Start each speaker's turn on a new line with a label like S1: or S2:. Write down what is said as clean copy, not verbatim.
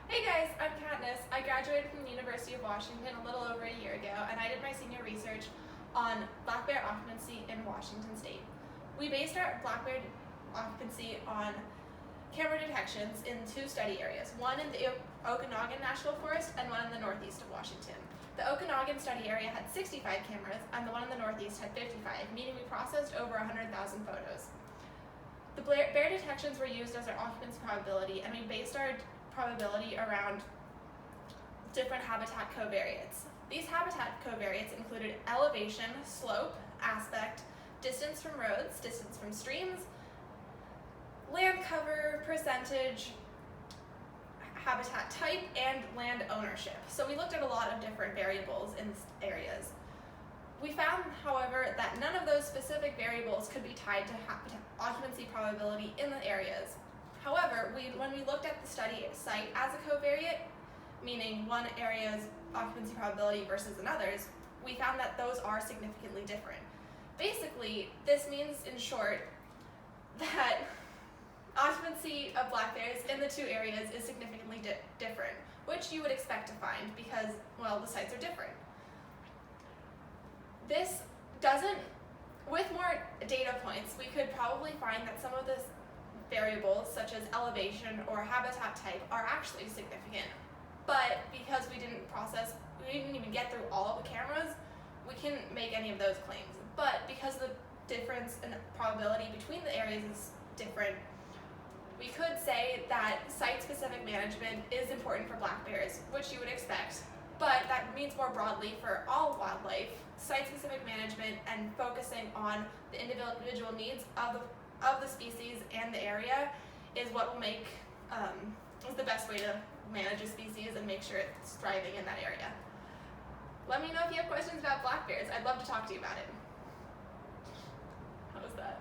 S1: Hey guys, I'm Katniss. I graduated from the University of Washington a little over a year ago, and I did my senior research on black bear occupancy in Washington State. We based our black bear occupancy on camera detections in two study areas, one in the Okanagan National Forest and one in the northeast of Washington. The Okanagan study area had 65 cameras, and the one in the northeast had 55, meaning we processed over 100,000 photos. The bear detections were used as our occupancy probability, and we based our probability around different habitat covariates. These habitat covariates included elevation, slope, aspect, distance from roads, distance from streams, land cover, percentage, habitat type, and land ownership. So we looked at a lot of different variables in areas. We found, however, that none of those specific variables could be tied to occupancy probability in the areas. However, when we looked at the study site as a covariate, meaning one area's occupancy probability versus another's, we found that those are significantly different. Basically, this means, in short, that occupancy of black bears in the two areas is significantly different, which you would expect to find because, well, the sites are different. This doesn't, with more data points, we could probably find that some of the variables, such as elevation or habitat type, are actually significant. But because we didn't even get through all of the cameras, we couldn't make any of those claims. But because the difference in probability between the areas is different, we could say that site-specific management is important for black bears, which you would expect. But that means more broadly for all wildlife, site-specific management and focusing on the individual needs of the species and the area is what will make, is the best way to manage a species and make sure it's thriving in that area. Let me know if you have questions about black bears. I'd love to talk to you about it. How was that?